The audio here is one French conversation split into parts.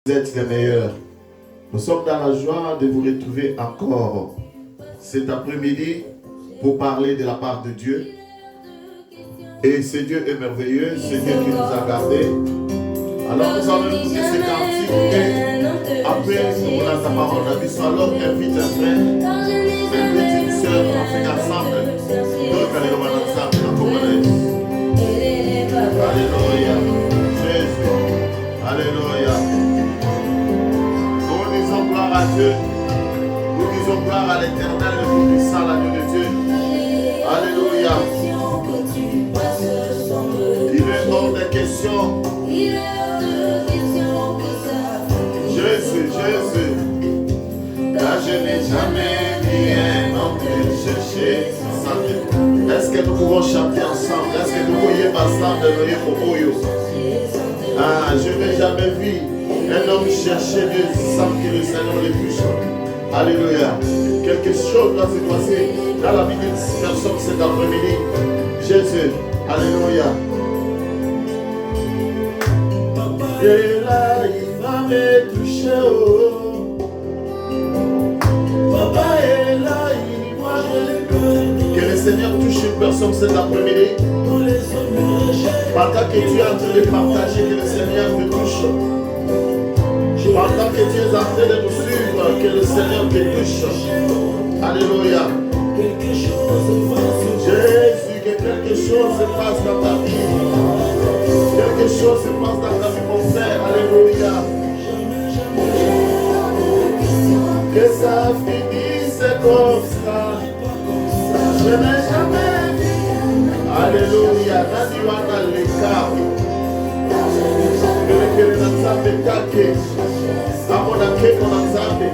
Vous êtes les meilleurs. Nous sommes dans la joie de vous retrouver encore cet après-midi pour parler de la part de Dieu. Et ce Dieu est merveilleux, c'est Dieu qui nous a gardés. Alors nous allons écouter ces cantiques et après nous voulons ta parole à vie. Alors invite un frère, invite une soeur, on fait ensemble. Donc allez le voir ensemble, on commence. Alléluia, Jésus, Alléluia. Nous disons gloire à Dieu, nous disons gloire à l'Éternel, le Tout-Puissant, l'agneau de Dieu. Alléluia. Il est hors de question. Jésus, Jésus, car je n'ai jamais rien non plus cherché sans Dieu. Est-ce que nous pouvons chanter ensemble? Est-ce que nous voyons ensemble de pour Oyo? Ah, je n'ai jamais vu un homme chercher Dieu sans que le Seigneur le touche. Alléluia. Quelque chose doit se passer dans la vie d'une personne cet après-midi. Jésus, Alléluia. Et là, il va me toucher. Oh. Papa est là, moi je le connais. Que le Seigneur touche une personne cet après-midi. Pendant que tu es en train de partager, que le Seigneur te touche. Pendant que tu es en train de nous suivre, que le Seigneur te touche. Alléluia. Jésus, que quelque chose se passe dans ta vie. Quelque chose se passe dans ta vie, mon frère. Alléluia. Que ça finisse comme ça. Je n'ai jamais vu. Alléluia. Nadiwana leka. Que le Nzambe take. Amona ke mon Nzambe.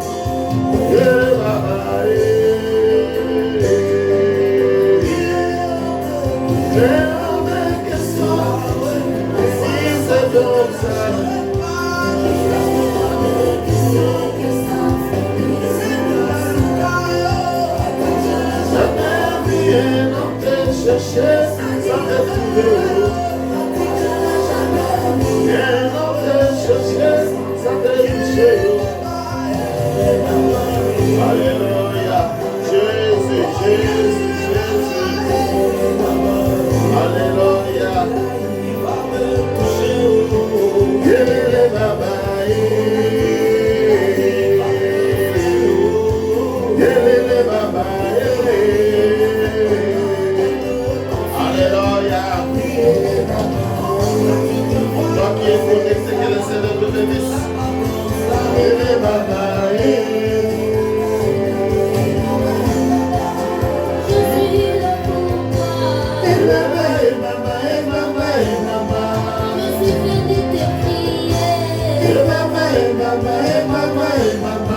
Chercher sans te trouver. Viens non te chercher sans te toucher. Alléluia. Jésus, Jésus, Jésus. Alléluia. Yéle baba yéle baba toi qui es connecté, que le Seigneur te bénisse. Et baba, je suis là pour toi. Et baba, je suis venu te prier. Et baba, changer ma vie.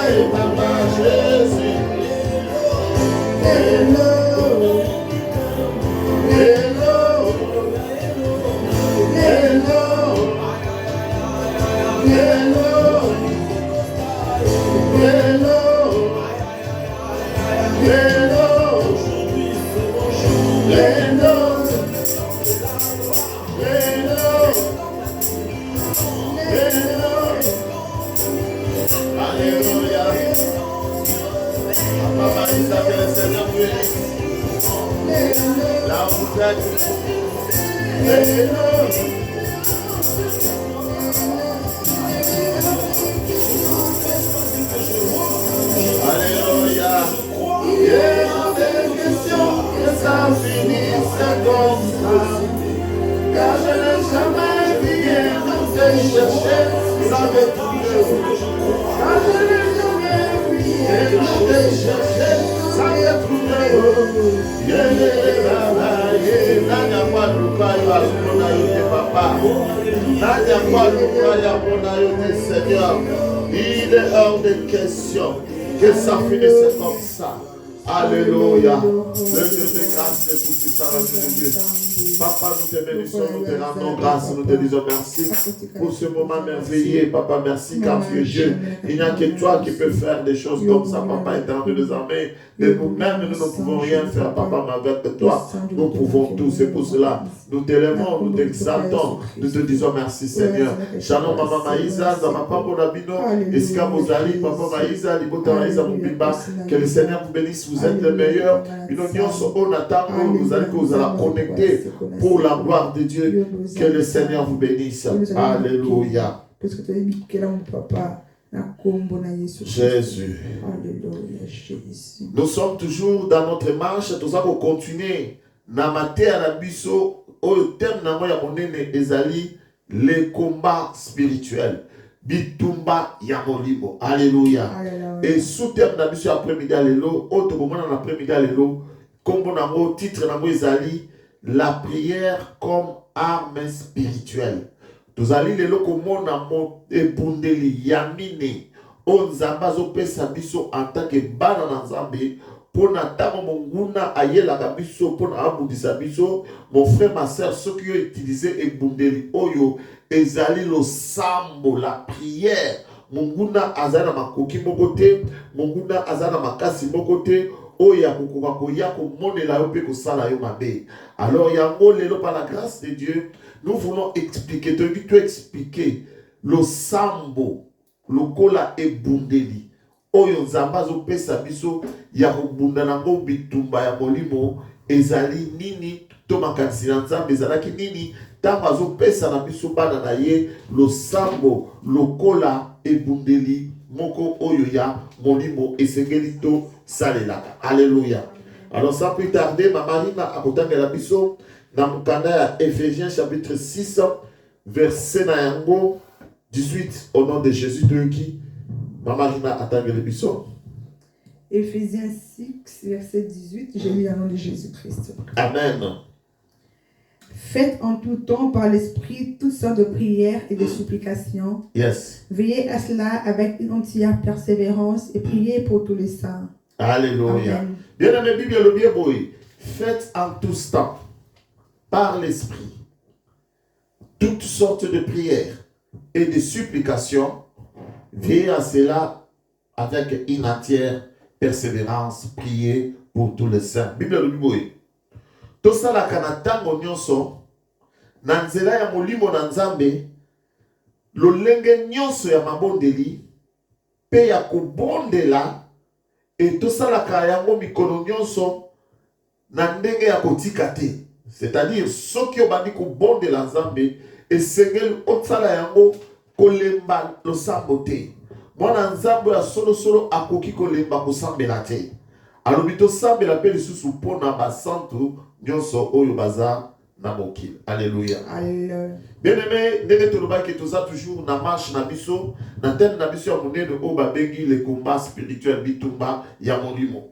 Et baba, Jésus. Hello, hello, hello, hello, Alléluia. Papa Isabelle, le Seigneur bénisse. Là où vous êtes. Alléluia. Il est hors de question que ça finisse comme ça. Car je n'ai jamais rien te chercher sans te trouver. Car je n'ai jamais rien te chercher sans te trouver. Yéle baba yé, nanya kwa lukayo asuna yote papa. Nanya kwa lukayo asuna yote Seigneur. Il est hors de question que ça finisse comme ça. Alléluia. Le Dieu de grâce de tout puissant, le Dieu de Dieu. Papa, nous te bénissons, nous te rendons grâce, nous te disons merci pour ce moment merveilleux. Papa, merci car tu es Dieu. Il n'y a que toi qui peux faire des choses comme ça, Papa, éternel des armées. De nous-mêmes, nous ne pouvons rien faire, Papa, mais avec toi, nous pouvons tout. C'est pour cela, nous t'aimons, nous t'exaltons, nous te disons merci, Seigneur. Shalom, Maman Maïsa, Papa Bonabino, Eska Mozali, Papa Maïsa, Libota Maïsa, Mubimba. Que le Seigneur vous bénisse, vous êtes le meilleur. Nous allez vous allez connecter pour la gloire de Dieu. Que le Seigneur vous bénisse. Alléluia. Jésus. Alléluia, Jésus. Nous sommes toujours dans notre marche. Nous allons continuer. Namate Arabiso, au terme na moya monene ezali les combats spirituels. Bitumba ya molimo. Alléluia. Et sous terme na biso après-midi alelo, autre moment dans l'après-midi alelo, comme on titre na mo ezali la prière comme arme spirituelle. Nous allons lelo comme na mo ebundeli yamine onzamba zo pesa biso en tant que bana na Nzambe. Pour n'attendre mon guna ayela biso pour n'abudisa biso mon frère ma sœur ceux qui ont utilisé ebundeli oyo ezali lo sambo la prière mon guna azana makoki mokote mon guna azana makasi mokote oya kokoka koya ko monela yo pe ko sala yo mabe. Alors yango lelo par la grâce de Dieu nous voulons expliquer tu expliquer lo sambo lokola ebundeli oyo nzamba zo pesa biso ya kobunda nango bitumba ya molimo ezali nini to makanisi na nzambe ezalaki nini ntango azopesa na biso bana na ye losambo lokola ebundeli moko oyo ya molimo esengeli to salelaka. Alléluia. Alors sans plus tarder Mamarina akotangela biso na mokanda ya Ephésiens chapitre 6 verset na yango 18 au nom de Jésus de qui Mamarina atangela biso. Éphésiens 6, verset 18, j'ai lu le nom de Jésus-Christ. Amen. Faites en tout temps par l'Esprit toutes sortes de prières et de supplications. Yes. Veillez à cela avec une entière persévérance et priez pour tous les saints. Alléluia. Amen. Bien-aimé, Bible le bien boy. Faites en tout temps par l'Esprit toutes sortes de prières et de supplications. Veillez à cela avec une entière persévérance, prier pour tous les saints. Bible le boy. Tout ça la kanatango nyonso na nzela ya molimo na Nzambe lolenge nyonso ya mabondeli pe ya kobondela et tout ça la kayango mikono nyonso na ndenge ya kotika te. C'est-à-dire soki obandi kobondela Nzambe esengeli otsala yango kolemba losambo te. Mwana Nzambe ya solo akoki kolemba kosambela te. Alobi tosambela pe lisusu mpona basantu nyonso oyo baza na mokili. Alléluia. Bien-aimé, ndenge tolobaki toza toujours na marche na biso na thème na biso ya monene oyo babengi le combat spirituel bitumba ya molimo.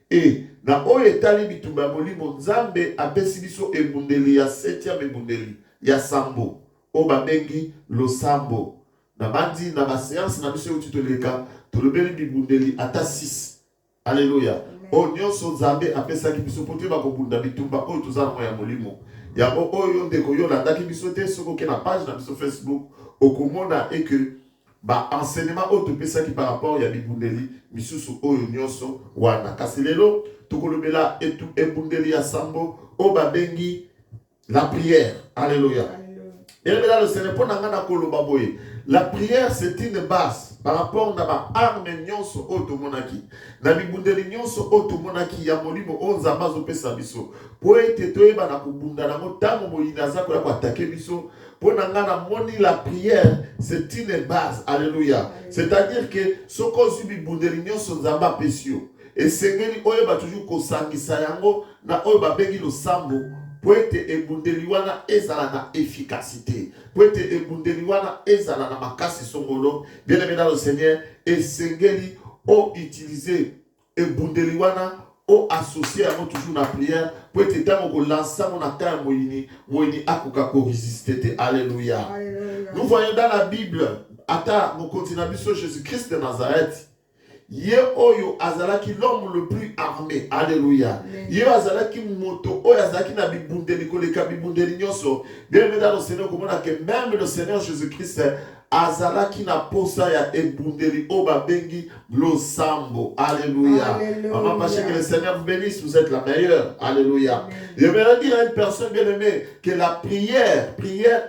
Et na oyo etali bitumba ya molimo Nzambe apesi biso ebundeli ya 7e ebundeli ya sambo oyo babengi losambo. Na bandi na baséance na biso oyo toleka tolobeli bibundeli ata 6. Alléluia. O nyonso Nzambe apesaki biso pote bakobunda bitumba oyo toza na ya molimo. Yango oyo ndeko yo landaki biso te soki na page na biso Facebook okomona et que ba enseignement oyo topesaki par rapport ya bibundeli misusu oyo nyonso wana. Kasi lelo tokolobela ebundeli ya sambo oyo babengi la prière. Alléluia. Et là le Seigneur pour nanga na koloba boye. La prière c'est une base par rapport na ba arme nyonso otomonaki. Na bibundeli nyonso otomonaki ya molimo onzamba zo pesa biso. Po ete toyeba na kubunda na motango moyina za ko attaquer biso. Pour nanga na moni la prière c'est une base. Alléluia. C'est-à-dire que soko zubi bibundeli nyonso nzamba pesio. Et sengeli oyeba toujours ko sangisa yango na oyeba bengi lo sambo. Pour être ebundeli wana ezala na efficacité. Pour être ebundeli wana ezala na makasi songolo. Bien aimé dans le Seigneur, esengeli o utiliser ebundeli wana o associer à toujours la prière. Pour être temps ko lancer mon attaque moyini akuka ko résister. Alléluia. Nous voyons dans la Bible ata mon continent biso Jésus-Christ de Nazareth. ye oyo azalaki l'homme le plus armé. Alléluia. Ye azalaki moto oyo azalaki na bibundeli koleka bibundeli nyonso. Bien aimé dans le Seigneur, comment que même le Seigneur Jésus-Christ azalaki na posa ya ebundeli o babengi losambo. Alléluia. Maman, parce que le Seigneur vous bénisse, vous êtes la meilleure. Alléluia. Je vais dire à une personne bien aimée que la prière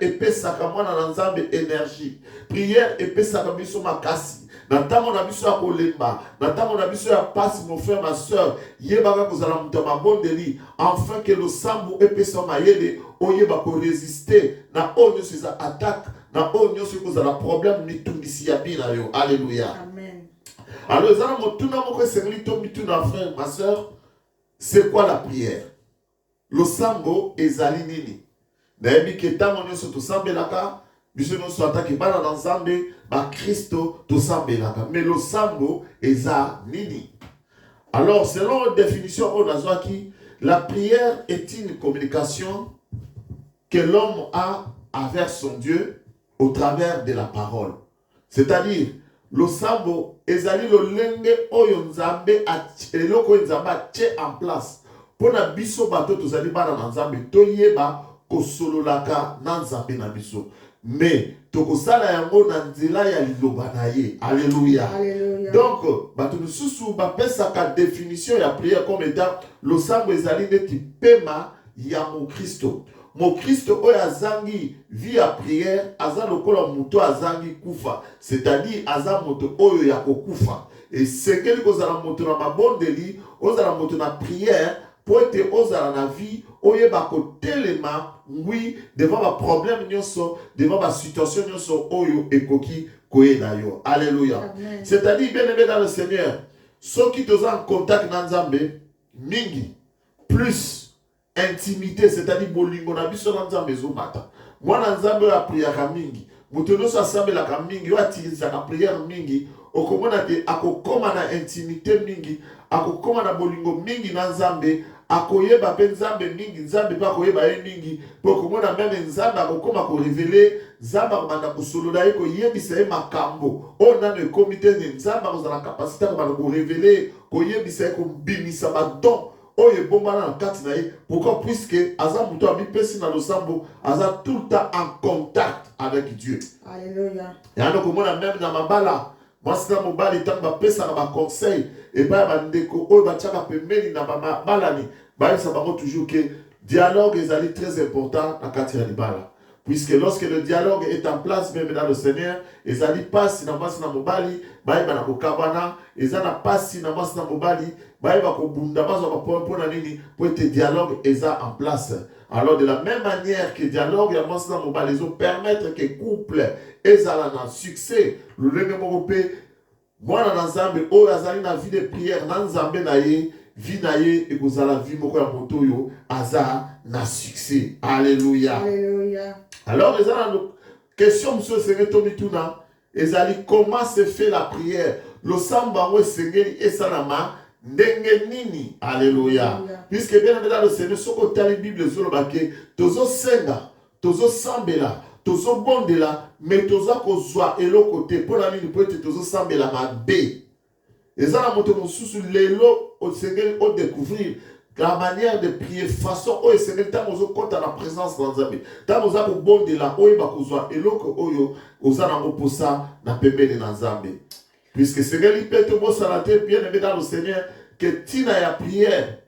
épée sakamwana na nzambe énergie. Prière épée sakabiso makasi. Natamo na biso ya kolemba, natamo na biso ya passe mon frère ma soeur, yebaka kozala muto mabondeli, enfin que le sambo épée sa mayele, oyeba ko résister na onyo ces attaques, na onyo ce kozala problème ni tungisi ya bina yo. Alléluia. Amen. Alors ezana motuna moko sengli to mituna frère ma soeur, c'est quoi la prière? Le sambo ezali nini? Na yebi ke tango nyonso to sambelaka biso nyonso ataki bana na nzambe ba Kristo to sambelaka, mais le sambo eza nini? Alors selon la définition onazwaki, la prière est une communication que l'homme a avec son Dieu au travers de la parole. C'est-à-dire le sambo ezali lo lenge oyo nzambe eloko nzambe atie en place pona biso bato tozali bana na nzambe toyeba kosololaka na nzambe na biso, mais tokosala yango na nzela ya liloba na ye. Alléluia. Donc bato mosusu bapesaka définition ya prière comme étant le sambo ezali neti pema ya mokristo. Mokristo oyo azangi vie ya prière aza lokola moto azangi kufa, c'est-à-dire aza moto oyo ya kokufa. Et sekeli kozala moto na mabondeli, ozala moto na prière pour être ozala na vie oyeba kotelema oui devant ba problème nyonso, devant ba situation nyonso oyo ekoki koyela yo. Alléluia. C'est-à-dire bien aimé dans le Seigneur, ceux qui sont en contact na nzambe mingi plus intimité, c'est-à-dire bolingo na biso na nzambe ezomata. Mwana nzambe ya prière mingi, moto nyonso asambelaka mingi yo atilisaka prière mingi, okomona te akokoma na intimité mingi, akokoma na bolingo mingi na nzambe, akoyeba pe nzambe mingi, nzambe pa koyeba ye mingi, po komona meme nzambe akokoma ko révéler, nzambe akomanda kosolola ye koyebisa ye makambo o nano ekomi te nzambe akozala capacité akomanda ko révéler koyebisa ye kobimisa badon oyo ebombana na kati na ye. Pourquoi? Puisque aza muto abipesi na losambo aza tout le temps en contact avec Dieu. Alléluia. Yano komona même na mabala mwasi na mobali ntango bapesaka baconseil epai bandeko oyo batiaka pembeni na babalani bayebisa bango toujours que dialogue ezali très important na kati ya libala. Puisque lorsque le dialogue est en place, même dans le Seigneur, ezali pasi na mwasi na mobali bayeba na kokabana, ezana pasi na mwasi na mobali bayeba kobunda bazo bapona nini pour être dialogue eza en place. Alors de la même manière que dialogue ya mwasi na mobali zo permettre que couple ezala na succès, le lenge moko pe mwana na nzambe oyo azali na vie de prière na nzambe na ye, vie na ye ekozala vie moko ya moto oyo aza na succès. Alléluia. Alléluia. Alors les gens question monsieur Seigneur Tomituna ezali comment se fait la prière, le samba we sengeli esalama ndenge nini. Alléluia. Puisque bien dans le Seigneur soko tali Bible zolobake tozo senga tozo sambela tozo bondela mais toza kozwa eloko te pona nini po ete tozo sambela mabe. Ezala moto mosusu lelo o sengeli o découvrir la manière de prier façon oyo sengeli ntango ozokɔta na présence na nzambe, ntango oza kobondela oyeba kozwa eloko oyo oza nango posa na pembeni na nzambe. Puisque sengeli mpe tobosana te bien aimé dans le Seigneur que ntina ya prière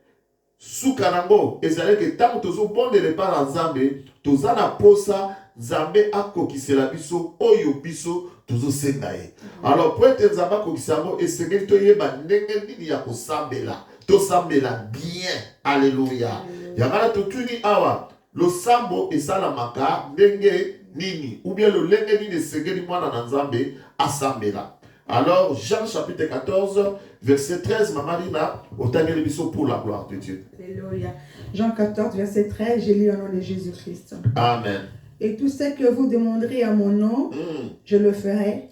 suka nango ezali ke ntango tozobondela epai na nzambe toza na posa nzambe akokisela biso oyo biso tozosenga ye. Alors po ete nzambe akokisa yango esengeli toyeba ndenge nini ya kosambela tosambela bien. Alléluia. Yangana totuni awa lo sambo esalamaka ndenge nini ou bien lo lenge nini esengeli mwana na nzambe asambela. Alors Jean chapitre 14 verset 13 mamarina otangeli biso pour la gloire de Dieu. Alléluia. Jean 14 verset 13, je lis au nom de Jésus-Christ. Amen. Et tout ce que vous demanderez à mon nom, je le ferai,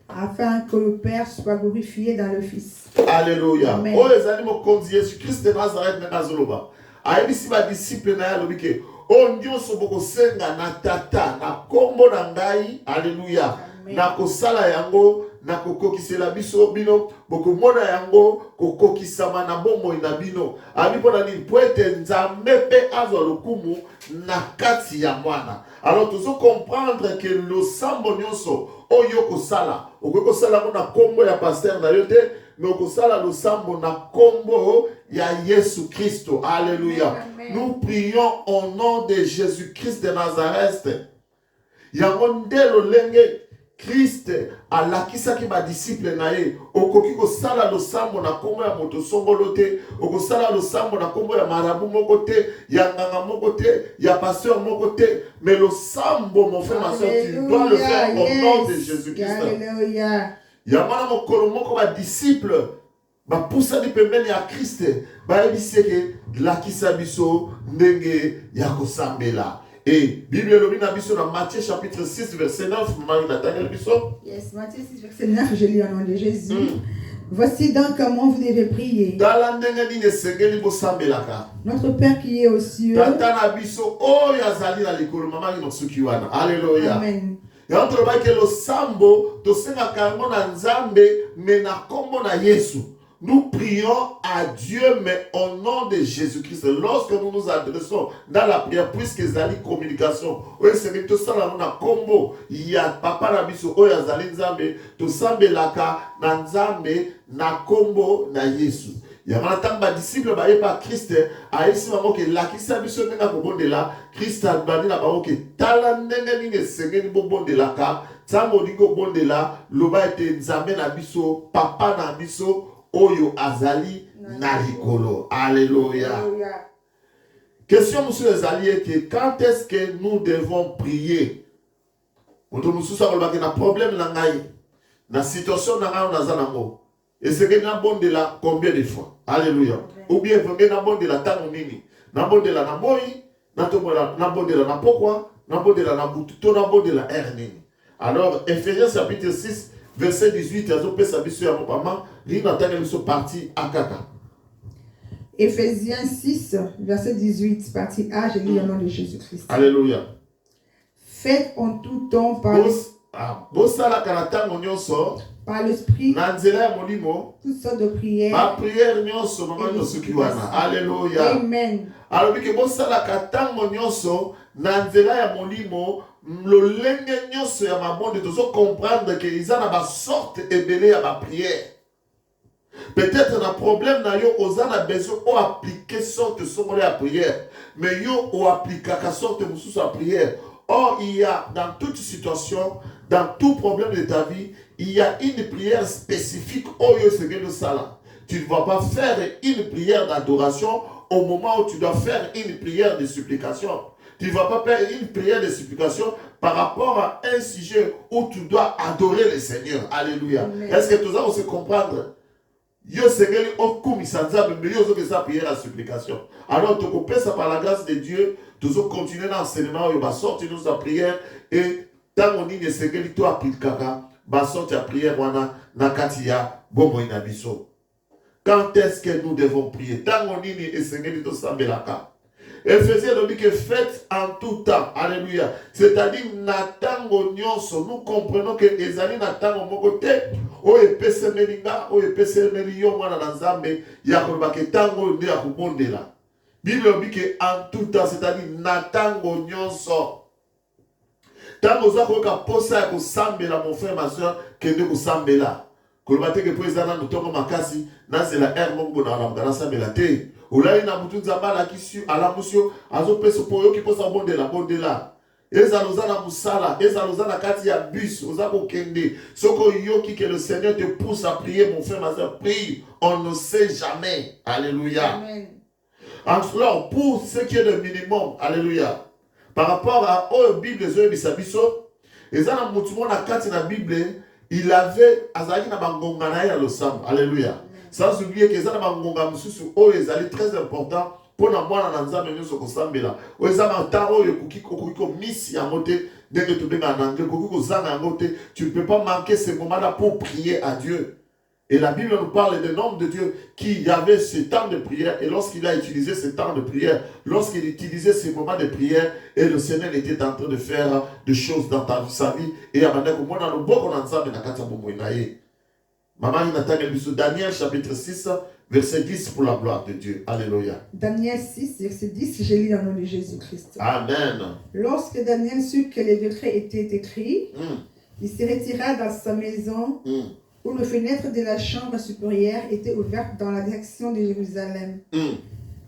afin que le Père soit glorifié dans le Fils. Alléluia. Oh, les animaux comme Jésus-Christ de Nazareth, Nazoloba. Aïbisi ma disciple na yalobike. Oh, nyonso boko senga na tata na kombo na ngai. Alléluia. na kosala yango na kokokisela biso bino bokomona yango kokokisama na bomoi na bino abi mpona nini po ete nzambe mpe azwa lokumu na kati ya mwana. Alors tozo comprendre que losambo nyonso oyo kosala okoki kosala ngo na kombo ya paster na yo te, mais okosala losambo na kombo ya Yesu Kristo. Alléluia. Nous prions au nom de Jésus-Christ de Nazareth. Yango nde lolenge Christ alakisaki ba disciple na ye okoki kosala losambo na kombo ya moto songolo te, okosala losambo na kombo ya marabu moko te, ya nganga moko te, ya pasteur moko te, mais losambo mon frère ma soeur tu dois le faire au nom de Jésus-Christ. Alléluia. Ya mana mokolo moko ba disciple ba pusani pembeni ya Christ ba ebiseke lakisa biso ndenge ya kosambela. Et Bible lobi na biso na Matthieu chapitre 6 verset 9 maman Nathaniel biso. Yes, Matthieu 6 verset 9, je lis au nom de Jésus. Voici donc comment vous devez prier. Notre Père qui est aux cieux. Alléluia. Amen. Nous prions à Dieu, mais au nom de Jésus-Christ. Lorsque nous nous adressons dans la prière, puisque c'est une communication, oui, c'est tout ça, on a combo. Il y a papa la biso, oh, ya zali nzambe, to sambe laka, na nzambe, na combo, na Yesu. Il y a un ba disciple ba yepa Christ, a esi mamo ke lakisa biso nenga bobondela, Christ a bani la ba ke tala ndenge ninge sengeni bobondela ka, tango dingo bondela, loba ete nzambe na biso, papa na biso, Oyo azali na likolo. Alléluia. Question monsieur Azali est que quand est-ce que nous devons prier? Notre monsieur ça va na problème na ngai. Na situation na ngai na zanango. Et c'est que na bon de la combien de fois? Alléluia. Ou bien venez na bon de la tango nini. Na bon de la na moi, na to na bon de la na pourquoi? Na bon de la na butu, to na bon de la r nini. Alors Éphésiens chapitre 6 verset 18, partie A kaka. Éphésiens 6, verset 18, partie A, je lis au nom de Jésus-Christ. Alléluia. Faites en tout temps par l'esprit toutes sortes de prières. Alléluia. Amen. Alors que lolenge nyonso ya mabonde tozo comprendre que ils ont ba sorte ebele ya ba prière. Peut-être un problème na yo ozana besoin o appliquer sorte somole ya prière, mais yo o appliquer ka sorte mususu ya prière. Or il y a dans toute situation, dans tout problème de ta vie, il y a une prière spécifique au yo segelo sala. Tu ne vas pas faire une prière d'adoration au moment où tu dois faire une prière de supplication. Tu ne vas pas faire une prière de supplication par rapport à un sujet où tu dois adorer le Seigneur. Alléluia. Est-ce que tout ça, on se comprendre? Yo Seigneur, on commit sans mais yo que ça prière à supplication. Alors, tu peux ça par la grâce de Dieu, tu vas continuer dans l'enseignement, tu vas sortir de sa prière et tant qu'on dit que Seigneur, tu appliques kaka, va sortir la prière, wana, nakatia, bomo inabiso. Quand est-ce que nous devons prier? Tant qu'on dit que Seigneur, tu s'embelaka. Éphésiens nous dit que faites en tout temps. Alléluia. C'est-à-dire, natango nyonso, nous comprenons que les années natango mokote, o epese melinga, o epese meliyo mwana na nzambe, ya kolbake tango nde ya kubondela. Bible nous dit que en tout temps, c'est-à-dire, natango nyonso. Tango za koka posa ya kusambela, mon frère, ma soeur, kende kusambela. Kolbate ke po ezana nutongo makasi, nazela mongo na ramgana sambela te. Oulai na mutu nzamba kisu ala musio azo peso poyo ki posa bondela ezaloza na musala ezaloza na kati ya bus oza ko kende soko yoki que le Seigneur te pousse à prier mon frère ma soeur prie on ne sait jamais. Alléluia. Amen. Alors pour ce qui est le minimum, alléluia, par rapport à la Bible zo bisabiso ezana mutu mona kati na Bible il avait azali na bangonga na ya losambo. Alléluia. Sans oublier que les gens mususu est très important pour la moine en anzame nyonso kosambela. Ozama taro yo kuko miss ya moté dès que tu benga en anglais kuko zanga ngote, tu ne peux pas manquer ces moments-là pour prier à Dieu. Et la Bible nous parle d'un homme de Dieu qui avait ce temps de prière. Et lorsqu'il a utilisé ce temps de prière, lorsqu'il utilisait ces moments de prière, et le Seigneur était en train de faire des choses dans sa vie. Et à Maman, Daniel chapitre 6, verset 10 pour la gloire de Dieu. Alléluia. Daniel 6, verset 10, je lis dans le nom de Jésus-Christ. Amen. Lorsque Daniel sut que les décrets étaient écrits, il se retira dans sa maison où les fenêtres de la chambre supérieure étaient ouvertes dans la direction de Jérusalem.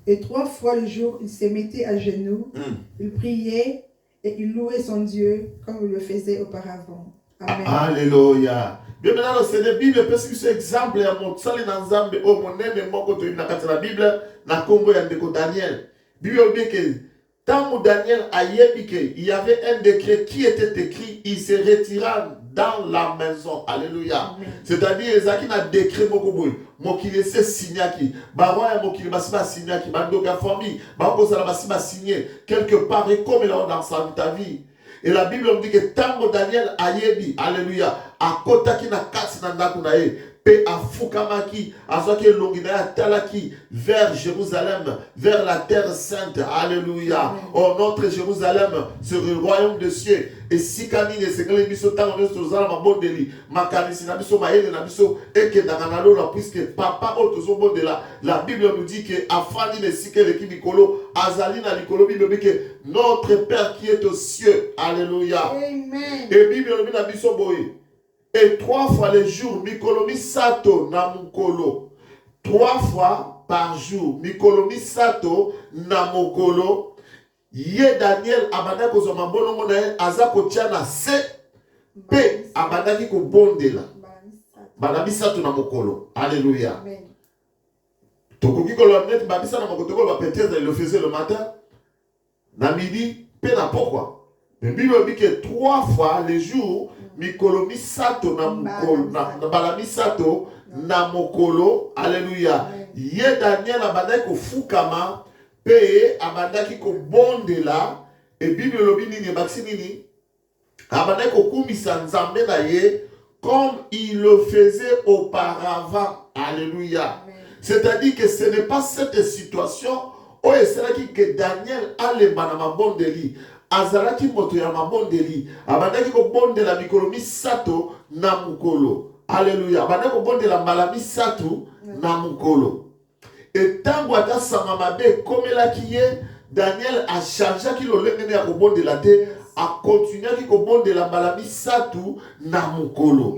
Et 3 fois le jour, il se mettait à genoux, il priait et il louait son Dieu comme il le faisait auparavant. Amen. Alléluia. Bien maintenant, c'est la Bible, parce que c'est exemple, à mon salut dans Zambé, au mon aimé, mon côté, la Bible, na Congo, il y a Daniel. Bible dit que, tant que Daniel a yébiqué, il y avait un décret qui était écrit, il se retira dans la maison. Alléluia. C'est-à-dire, Ezaki n'a décret beaucoup, mon qui laissait signer qui, baroua mon qui laissait signer qui, bandoka famille, baroua ça va signer quelque part et comme il a dans ta vie. Et la Bible nous dit que tango Daniel ayebi, alléluia, a kotaki na kasi na ndaku na ye, pe a fukamaki, a zoki longina ya talaki, vers Jérusalem, vers la terre sainte, alléluia. Oh, notre Jérusalem, sur le royaume de cieux, et si kanine, c'est que les biso tango ne se zala ma bondeli, ma kanisi na biso ma ele na biso, et que dans la puisque papa otozo bondela, la Bible nous dit que afani ne sike le kibikolo, azali na likolo, Bible dit que notre Père qui est aux cieux, alléluia. Amen. Et Bible nous dit na biso boye. Et 3 fois le jour, Mikolomi Sato Namukolo. 3 fois par jour, Mikolomi Sato Namukolo. Ye Daniel abanda ko zoma bolongo na ye azako tiana se pe abanda ki ko bondela. Bana Sato Namukolo. Alléluia. Tokoki ko lo net ba bisa na mokotoko ba peut-être il le faisait le matin. Na midi, pe na pourquoi. Mais Bible dit que 3 fois les jours Mikolomi Sato na mukolo na balami Sato na mokolo. Alléluia. Ye Daniel abandaki ko fukama pe abandaki ko bondela et Bible lobi nini bakisi nini abandaki ko kumisa nzambe na ye comme il le faisait auparavant. Alléluia. C'est-à-dire que ce n'est pas cette situation où c'est que Daniel allait na bondeli. Azalaki moto ya mabondeli abandaki ko bondela mikolomi sato na mukolo. Alléluia. Abandaki ko bondela malami sato na mukolo. Et tango ata sanga mabe komelaki ye Daniel a chargé ki lo lengene ya ko bondela te a continuer ki ko bondela malami sato na mukolo.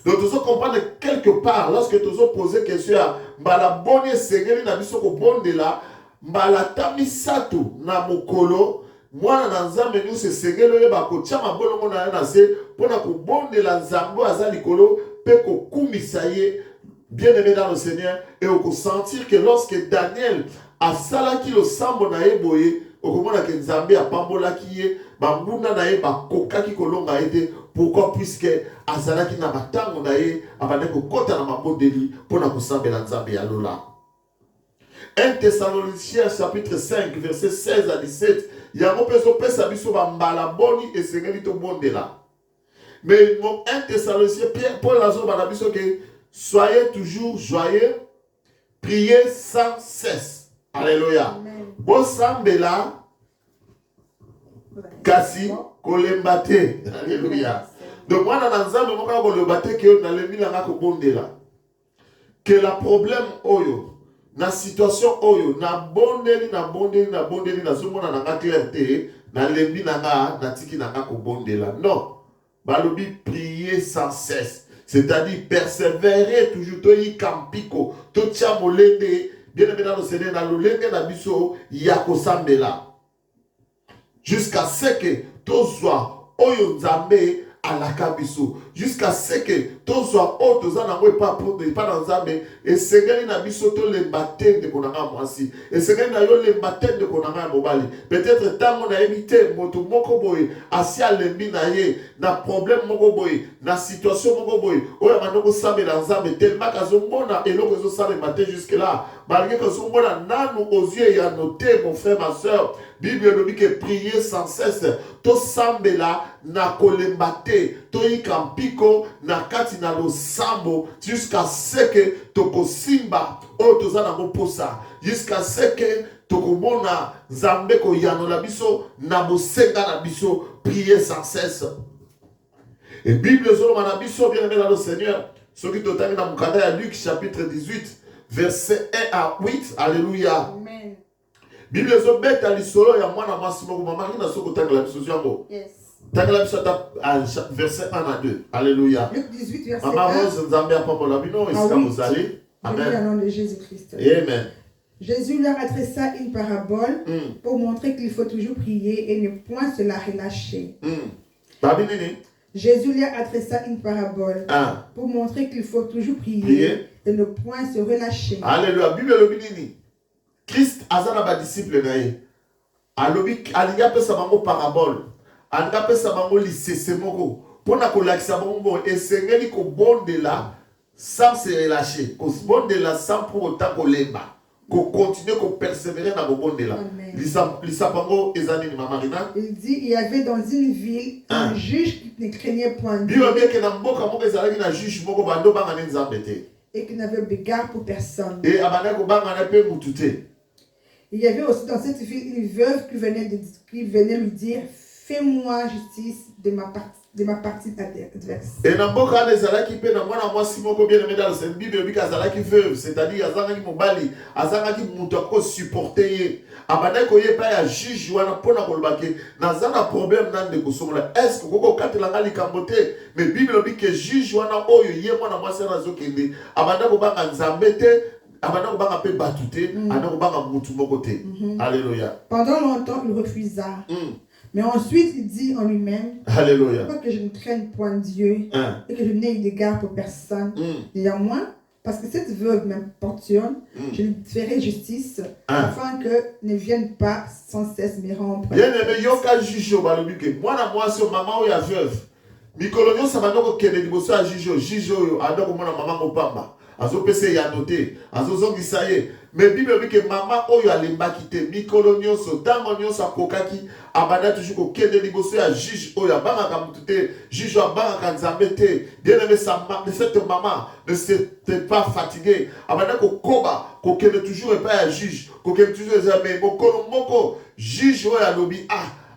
Donc tu comprendre quelque part lorsque tu os posé question à mbala bonne sengeli na biso ko bondela mbala tami sato na mukolo. Mwana na nzambe nous se sengelo ye ba ko chama bolongo na na se pona ko bondela nzambo aza likolo pe ko kumisa ye bien-aimé dans le Seigneur et on peut sentir que lorsque Daniel a salaki lo sambo na ye boye okomona ke nzambe a pambolaki ye ba mbuna na ye ba kokaki kolonga ete pourquoi puisque azalaki na batango na ye abande ko kota na mabondeli pona ko sambela nzambe ya lola. 1 Thessaloniciens chapitre 5 verset 16 à 17. Il y a un peu de sa biso bambala boni et sengeli to bondela. Mais mon 1 Thessaloniciens Paul a dit à biso que soyez toujours joyeux, priez sans cesse. Alléluia. Bon sambela kasi kolembate. Alléluia. Donc moi dans nzambe moka kolembate que na lemila nga ko bondela. Que la problème oyo na situation oyo na bondeli na zomona na nga clarté na lembi na nga na tiki na nga ko bondela. Non, balobi prier sans cesse, c'est-à-dire persévérer toujours to yi kampiko to tia molende bien aimé dans le Seigneur na lolenge na biso ya ko sambela jusqu'à ce que to soit oyo nzambe alaka biso jusqu'à ce que to soit o toza na ngwe pas pour pas dans nzambe et sengeli na biso to le matin de konanga mwasi et sengeli na yo le matin de konanga mobali peut-être tango na éviter moto moko boy asi alembi na ye na problème moko boy na situation moko boy oya manoko sambe na nzambe tellement kazomona eloko zo sale matin jusque là malgré que zomona nanu aux yeux ya noté mon frère ma soeur Bible nous dit que prier sans cesse to sambela na kolembate toyika mpiko na kati na losambo jusqu'à ce que tokosimba oyo toza nango posa jusqu'à ce que tokomona nzambe koyanola biso na bosenga na biso prier sans cesse. Et Bible ezoloba na biso bien aimé dans le Seigneur soki totangi na mokanda ya Luc chapitre 18 verset 1 à 8. Alléluia. Amen. Bible ezobeta lisolo ya mwana mwasi moko mama kina soko tangela biso yango. Yes. Tangela biso verset 1 à 2. Alléluia. Luc 18 verset 1. Mama Rose nzambe apambola bino esika mozali. Amen. Au nom de Jésus-Christ. Amen. Jésus leur adressa une parabole pour montrer qu'il faut toujours prier et ne point se la relâcher. Jésus leur adressa une parabole pour montrer qu'il faut toujours prier et ne point se relâcher. Alléluia. Bible lobi nini? Christ azana ba disciple na ye. Alobi alinga pesa bango parabole. Alinga pesa bango lisese moko. Pona ko lakisa bango esengeli ko bondela sans se relâcher. Ko bondela sans pour autant ko lemba. Qu'on continue, qu'on persévérer dans le bon de là. Il dit il y avait dans une ville un juge qui ne craignait point Dieu et qui n'avait égard pour personne. Il y avait aussi dans cette ville une veuve qui venait lui dire fais-moi justice de ma partie adverse. Et na mboka ezalaki pe na mwana mwasi moko bien aimé dans le Bible bika azalaki veuve, c'est-à-dire azangaki mobali, azangaki mutu ko supporter ye. Abana ko ye pa ya juge wana pona kolobaki nazana problème nande ko somola. Est-ce que koko katela ngali kambote? Mais Bible bika juge wana oyo ye mwana mwasi na zokende. Abana ko banga nzambe te, abana ko banga pe batute, abana ko banga mutu moko te. Alléluia. Pendant longtemps il refusa. Mais ensuite, il dit en lui-même, Alléluia, pas que je ne craigne point Dieu et que je n'ai d'égard pour personne. Néanmoins, parce que cette veuve m'importune, je lui ferai justice afin que ne vienne pas sans cesse me rompre. Bien aimé, yoka juge balobike. Moi na moi sur maman ou ya veuve. Mikolonyo sa banoko kene liboso a juge oyo adoko mona maman mopamba. Azo pese ya noté, azo zongisa ye. Mais Bible dit que maman oyo alembaki te mikolo nyonso tango nyonso akokaki abanda toujours ko kende liboso ya juge oyo abanga mutu te juge abanga nzambe te. Bien aimé cette maman ne s'était pas fatiguée abanda ko koba ko kende toujours pas ya juge ko kende toujours examen mokolo moko juge oyo alobi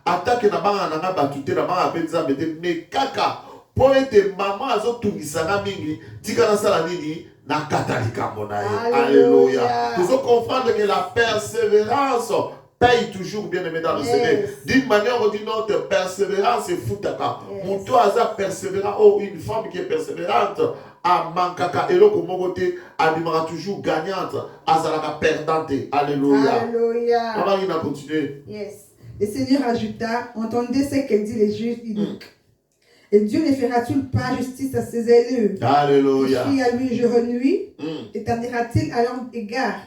attaque na banga na batu te na banga pe nzambe te mais kaka po ete maman azotungisanga mingi tika na sala nini. Alléluia. Nous devons comprendre que la persévérance paye toujours, bien aimé dans le Seigneur. D'une manière ou d'une autre, persévérance est foutaka. Mon toi, persévérant, une femme qui est persévérante, à mankaka, et l'autre côté, animera toujours gagnante, azalaka perdante. Alléluia. Alléluia. On va continuer. Yes. Le Seigneur ajouta, entendez ce que dit les juges uniques. Et Dieu ne fera-t-il pas justice à ses élus? Alléluia. Il crie à lui jour et nuit. Éternira-t-il à leur égard?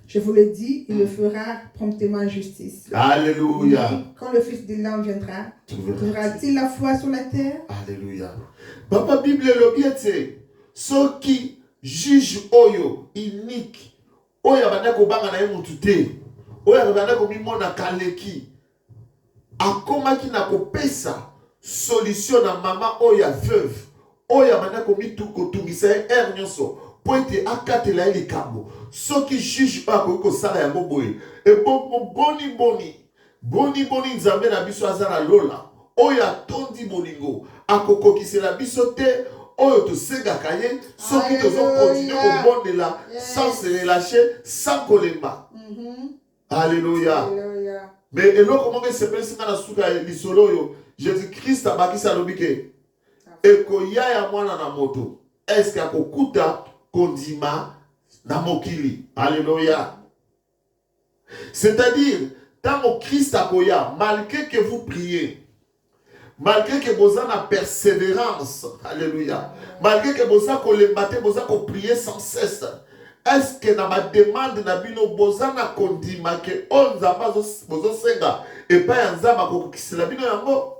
Je vous le dis, il le fera promptement justice. Alléluia. Mais quand le Fils de l'homme viendra, trouvera-t-il la foi sur la terre? Alléluia. Papa Bible le bien c'est ceux qui jugent oyo unique. Oyo bana ko banga na mutu te. Oyo bana ko mimona kaleki. Akoma ki na ko pesa. Solution na maman oya veuve oya bana komi tout kotungisa er nyonso po ete akatela likambo soki juge ba ko sala ya boboye e boni nzambe na biso azana lola oya tondi bolingo akokokisela biso te oyo tosengaka ye soki tozo continuer kobondela sans se relâcher sans kolemba. Alléluia. Mais eloko moko sepelisi na suka lisolo oyo Jésus-Christ a bâti sa lobike. Et koya ya mwana na moto. Est-ce qu'il y a kokuta kondima na mokili? Alléluia. C'est-à-dire, tant Christ a koya, malgré que vous priez, malgré que vous avez la persévérance, alléluia, malgré que vous avez kolembate, vous avez prié sans cesse, est-ce que dans ma demande na bino bozana kondima que on zamba bozo senga et pas en zamba kokisela bino yango?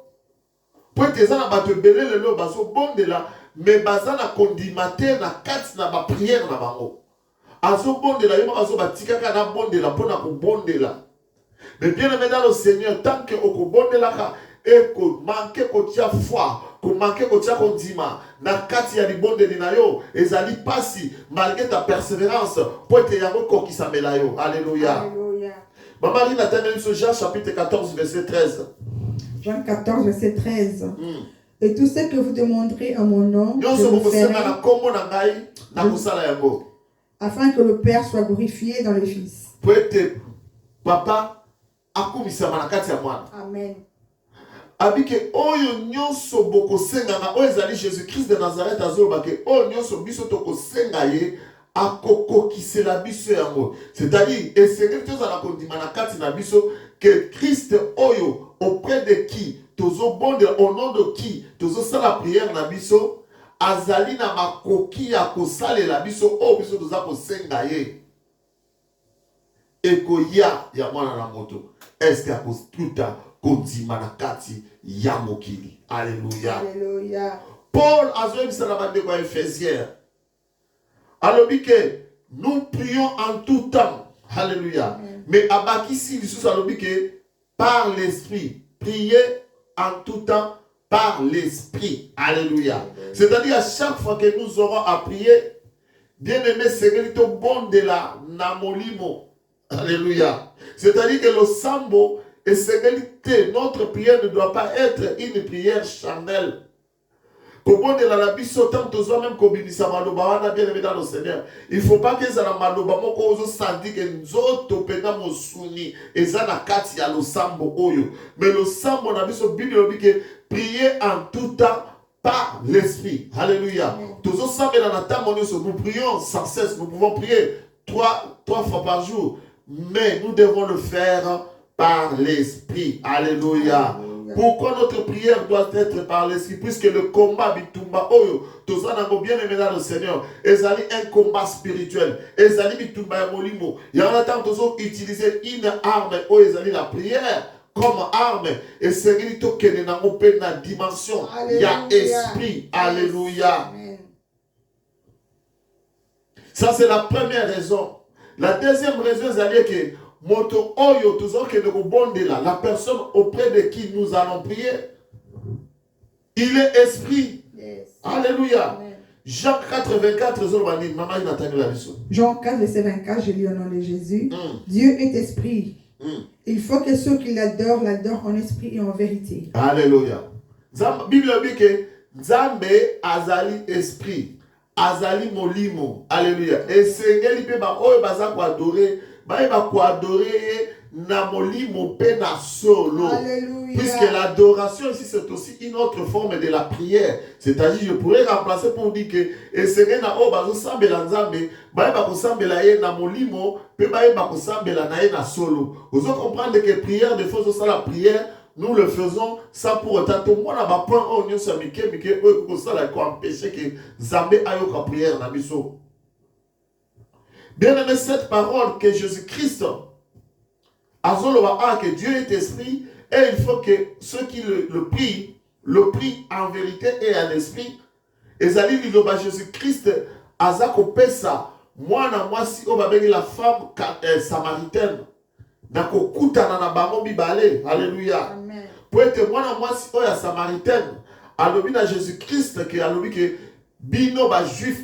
Pour que les gens aient belé le lot, baso bondela, mais bazana kondimate na kati na ba prière na bango. Aso bondela, yoma aso batika kana bondela, pona ko bondela. Mais bien aimé dans le Seigneur, tant que oko bondela ka, et ko manque ko tia foi, komanke kotia kondima na kati ya libondeli na yo ezali pasi malgré ta persévérance po ete yango ekokisamela yo. Alléluia. Alléluia. Maman Lina tane biso Jean chapitre 14 verset 13. Jean 14 verset 13. Et tout ce que vous demanderez en mon nom, je Nyonso le bokosenga ferai, na kombo na ngai na kosala yango. afin que le Père soit glorifié dans le Fils. Po ete papa akumisama na kati ya mwana. Amen. Abike oyo nyonso bokosenga na oyo ezali Jésus-Christ de Nazareth azolobake oyo nyonso biso tokosenga ye akokokisela biso yango. C'est-à-dire esengeli tozala kondima na kati na biso que Christ oyo auprès de qui tozobondela au nom de qui tozosala prière na biso azali na makoki ya kosalela biso oyo biso toza kosenga ye ekoya ya mwana na moto eske akotuta kondima na kati ya mokili. Alléluia. Alléluia. Paul azoyebisa na bandeko ya Ephésiens alobi ke nous prions en tout temps. Alléluia. Mais abakisi lisusu alobi ke par l'esprit. Priez en tout temps par l'esprit. Alléluia. C'est-à-dire à chaque fois que nous aurons à prier, bien-aimé, c'est to bon de la namolimo. Alléluia. C'est-à-dire que le sambo et c'est notre prière ne doit pas être une prière charnelle. Comme de la biso tant tozo même kobinisa maloba wana bien aimé dans le Seigneur. Il faut pas que ça la maloba moko ozo senti que nzoto pena mosuni eza na kati ya lo sambo oyo. Mais le sambo na biso Bible obi que prier en tout temps par l'esprit. Alléluia. Tozo sambela na temps nyonso nous prions sans cesse, nous pouvons prier trois fois par jour, mais nous devons le faire par l'esprit. Alléluia. Pourquoi notre prière doit être par l'esprit? Puisque le combat bitumba oyo tozana bien aimé dans le Seigneur, ezali un combat spirituel. Ezali bitumba ya molimo. Ya on attend tozo utiliser une arme oyo ezali la prière comme arme et c'est to kene na ngope na dimension ya esprit. Alléluia. Ça c'est la première raison. La deuxième raison c'est que moto oyo toujours que nous bondela la personne auprès de qui nous allons prier il est esprit. Yes. Alléluia. Amen. Jean 4 24 Jean 4 verset 24 je lis au nom de Jésus. Dieu est esprit. Il faut que ceux qui l'adorent en esprit et en vérité. Alléluia. Bible dit que Nzambe azali esprit azali molimo. Alléluia. Et Seigneur il peut ba oyo baza ko adorer ba ko adorer na molimo pe na solo. Alléluia. Puisque l'adoration ici c'est aussi une autre forme de la prière. C'est-à-dire je pourrais remplacer pour dire que et Seigneur na o bazo sambela Nzambe ba ko sambela ye na molimo pe ba ko sambela na ye na solo. Vous comprendre que prière de fois ça la prière nous le faisons sans pour autant tout le monde a pas point on nyonso mike ko sala ko empêcher que Nzambe ayo ka prière na biso. Bien aimé, cette parole que Jésus-Christ a que Dieu est esprit et il faut que ceux qui le prient en vérité et en esprit. Et ça dit Jésus-Christ azako pesa moi na moi si on va bénir la femme samaritaine nako kutana na bango bibale. Alléluia. Amen. Pour être moi na moi si on ya samaritaine alobi na Jésus-Christ que alobi que bino ba juif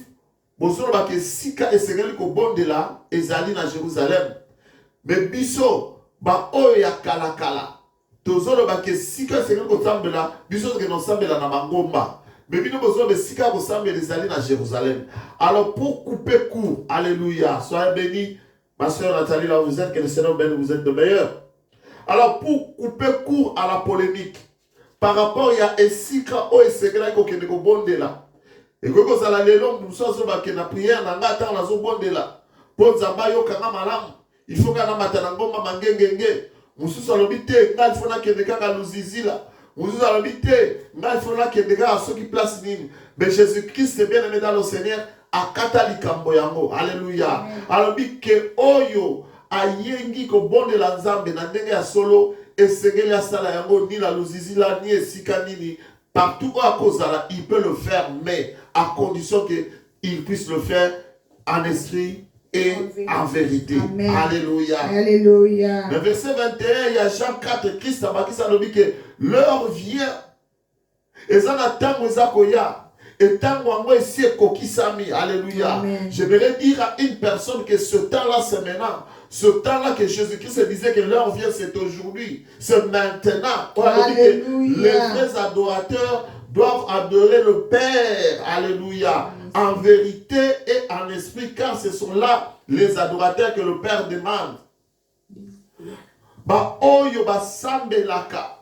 bozolo ba ke sika esengeli ko bondela ezali na Jérusalem. Mais biso ba oyo ya kala tozolo ba ke sika esengeli ko sambela biso ke no sambela na mangomba. Mais bino bozolo be sika ko sambela ezali na Jérusalem. Alors pour couper court, alléluia, soyez bénis ma soeur Nathalie là où vous êtes, que le Seigneur bénisse, vous êtes de meilleurs. Alors pour couper court à la polémique par rapport à esika o esengeli ko kende ko bondela. Et que vous allez long, nous sommes sur la prière, nous sommes dans la zone là. Pour Zambayo Kanamalam, il faut qu'on a matanangoma mangengenge. Nous sommes l'habité, il faut que des cas nous zizila. Nous sommes l'habité, il faut que des cas ceux qui placent nini. Mais Jésus-Christ est bien aimé dans le Seigneur. A katali kamboyango. Alléluia. Alors que oyo ayengi ko bonde la Nzambe na ndenge ya solo esengeli ya sala yango ni la luzizila ni esika nini. Partout où à cause il peut le faire, mais à condition qu'il puisse le faire en esprit et en vérité. Amen. Alléluia. Alléluia. Le verset 21, il y a Jean 4, Christ a dit que l'heure vient Et ça na tango ezakoya. Et tango ango esi ekokisami. Alléluia. Amen. J'aimerais dire à une personne que ce temps-là, c'est maintenant. Ce temps-là que Jésus-Christ disait que l'heure vient, c'est aujourd'hui. C'est maintenant. Alléluia. Les vrais adorateurs doivent adorer le Père. Alléluia. En vérité et en esprit, car ce sont là les adorateurs que le Père demande. Ba oyo ba sambelaka.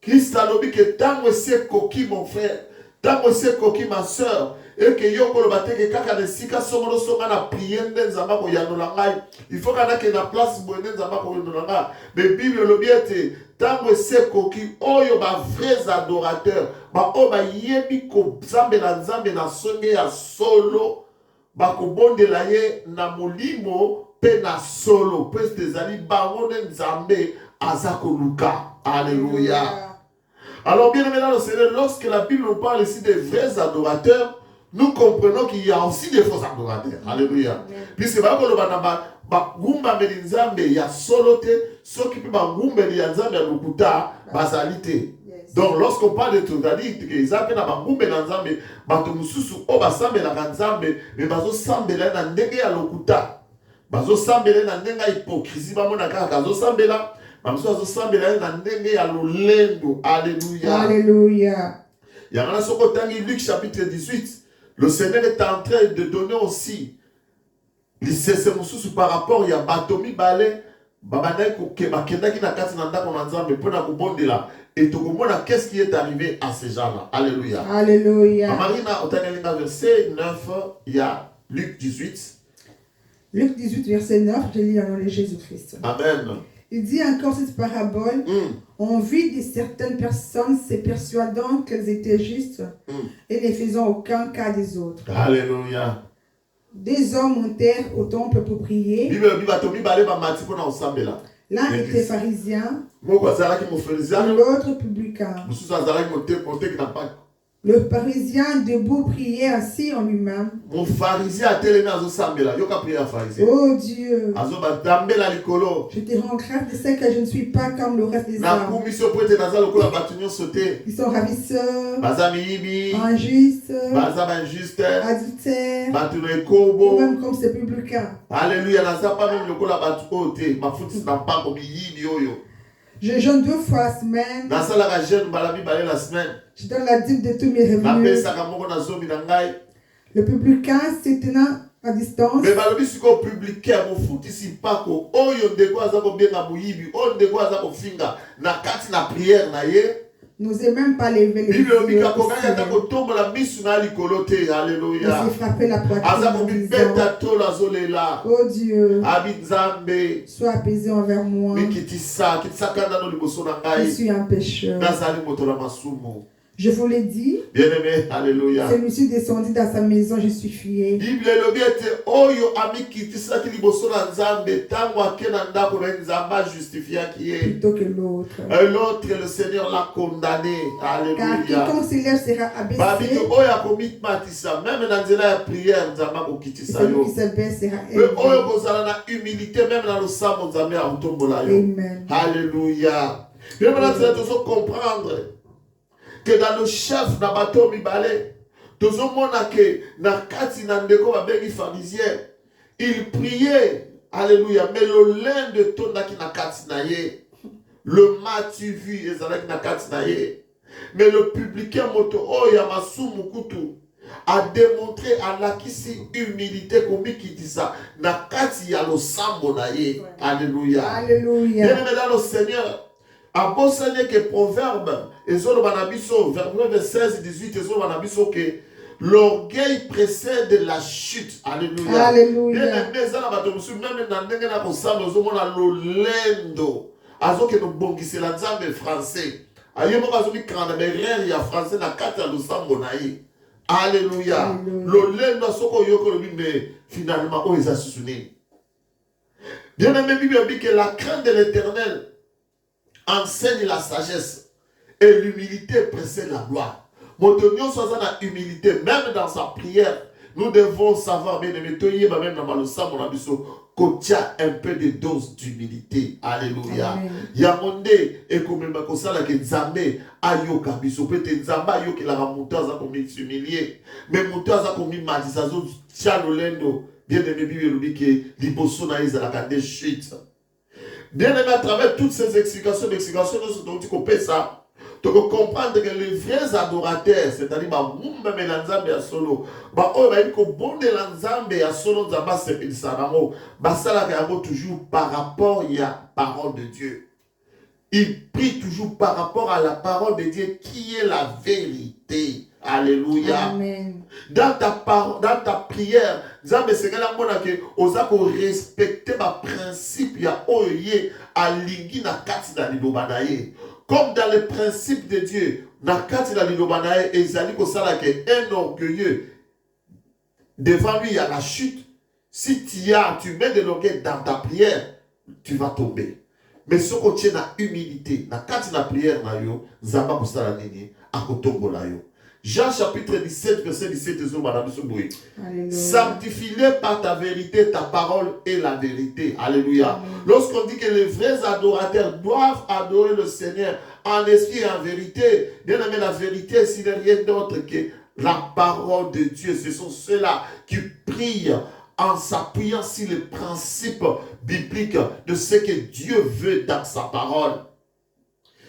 Christ a dit que tango c'est coquille mon frère, tango c'est coquille ma soeur, et que yoko le bate que kaka de sika somolo songa na prier nzamba ko yanolangai. Il faut kana que na place bonne nzamba ko yanolangai. Mais Bible le biete tango c'est coquille oyo ba vrais adorateurs, ba o ba yebi ko zambela nzambe na songe ya solo, ba ko bondela ye na molimo pe na solo, pe tezali bango nzambe azako luka. Alléluia. Alors, bien aimé dans le Seigneur, lorsque la Bible nous parle ici des vrais adorateurs, nous comprenons qu'il y a aussi des faux adorateurs. Alléluia. Puisque bagumba melinzambe ya solote, ceux qui peuvent bagumba melinzambe ya lukuta, basalite. Donc, lorsqu'on parle de tout, c'est-à-dire qu'ils appellent à bagumba melinzambe, bato mususu o basambe la kanzambe, mais bazo sambe la na ndenge ya lukuta, bazo sambe la na ndenge ya hypocrisie, bamona kaka bazo sambe la. Alléluia. Alléluia. Il y a un Luc chapitre 18. Le Seigneur est en train de donner aussi par rapport à Batomi Balé. Et qu'est-ce qui est arrivé à ces gens-là? Alléluia. Alléluia. Marina, verset 9, il y a Luc 18. Luc 18, verset 9, je lis en nom de Jésus-Christ. Amen. Il dit encore cette parabole. On vit de certaines personnes se persuadant qu'elles étaient justes et ne faisant aucun cas des autres. Alléluia. Des hommes montèrent au temple pour prier. L'un était pharisien, l'autre publicain. Le pharisien debout priait assis en lui-même. Mon pharisien a télé dans Zambela. Yoka prier à pharisien. Oh Dieu, Azoba dambela likolo. je te rends grâce de ce que je ne suis pas comme le reste des Na hommes. commission pour être dans la lokola batunyo sauté. Ils sont ravisseurs, Bazami ibi. injustes, Bazaba injuste. adultères, Batuno ou ekobo. même comme ces publicains. Alléluia. Na zapa même lokola batu ote. Mafuti na pa ko biyibi oyo. Je jeûne 2 fois la semaine. Na sala ka jeûne balabi balé la semaine. Je donne la dîme de tous mes Na revenus. pesa ka moko na zomi na ngai. Le publicain se tenant à distance Mais balobi siko publicain mo futi si pako oyo ndeko azako benga muyibi, oyo ndeko azako finga na kati na prière na ye. n'osait même pas lever les Bible yeux obi ka au kokanya ciel. ta kotombo la misu na likolo te. Il Alléluia. s'est frappé la poitrine Azako en bibeta disant, to la zolela. oh Dieu, Abizambe sois apaisé envers moi. mikitisa kitisakanda no liboso na Je ngai. suis un pécheur. Nazali moto na masumu. Je vous l'ai dit, Bien-aimé, alléluia. celui-ci descendit dans sa maison justifié. Bible elobi ete oyo amikitisaki liboso na Nzambe tango ake na ndako na Nzambe justifiaki ye. Plutôt que l'autre. Et l'autre, le Seigneur l'a condamné. Car Alléluia. quiconque s'élève sera Babi abaissé, oyo akomitmatisa même na nzela ya prière Nzambe et akokitisa celui yo. qui s'abaisse sera Pe oyo élevé. kozala na humilité même na losambo Nzambe akotombola yo. Amen. Alléluia. Bien maintenant tu dois comprendre que dans le chef na bato mibale tozomona ke na kati na ndeko babengi pharisien il priait. Alléluia. Mais le lin de tondaki na kati na ye. Le matu vu ezalaki na kati na ye. Mais le publicain moto oyo ya masumu kutu a démontré alakisi humilité komi kitisa na kati ya losambo na ye. Alléluia. Alléluia. Bien aimé dans le Seigneur, a beau Seigneur que proverbe ezolo banabiso verset 16 18 ezolo banabiso que l'orgueil précède la chute. Alléluia. Alléluia. Bien aimé ezala bato musu même na ndenge na kosamba ozomona lolendo azoke no bongisela Nzambe français. Ayemo bazomi kanda berere ya français na kati ya losambo na ye. Alléluia. Alléluia. Lolendo soko yoko lobi mais finalement o eza susuni. Bien aimé, Bible dit que la crainte de l'Éternel enseigne la sagesse et l'humilité précède la gloire. Motonio soit dans la humilité, même dans sa prière, nous devons savoir bien aimé, même dans le sang mon abisso, kotia un peu de dose d'humilité. Alléluia. Amen. Yamonde et comme makosala ke nzambe ayoka biso pete nzambe ayokela ka mutu aza komi s'humilier mais mutu aza komi matisa zo tia lolendo bien aimé Bible elobi ke liboso na ezalaka des chutes. Bien aimé, à travers toutes ces explications nous sommes dit qu'on ça. Tu peux comprendre que les vrais adorateurs, c'est-à-dire que les Nzambe ya solo, toujours par rapport à la parole de Dieu. Il prie toujours par rapport à la parole de Dieu qui est la vérité. Alléluia. Amen. Dans ta prière, Nzambe sengela mona ke ozako respecter ma principe ya oye alingi na kati na liloba na ye. Comme dans le principe de Dieu, na kati na liloba na ye ezali ko sala ke un orgueilleux devant lui il y a la chute. Si tu mets de l'orgueil dans ta prière, tu vas tomber. Mais ce que tu as humilité, na kati na prière na yo, Nzamba ko sala nini akotombola yo. Jean chapitre 17, verset 17, sanctifie-les par ta vérité, ta parole est la vérité. Alléluia. Lorsqu'on dit que les vrais adorateurs doivent adorer le Seigneur en esprit et en vérité, bien aimé, la vérité, ce n'est rien d'autre que la parole de Dieu. Ce sont ceux-là qui prient en s'appuyant sur les principes bibliques de ce que Dieu veut dans sa parole.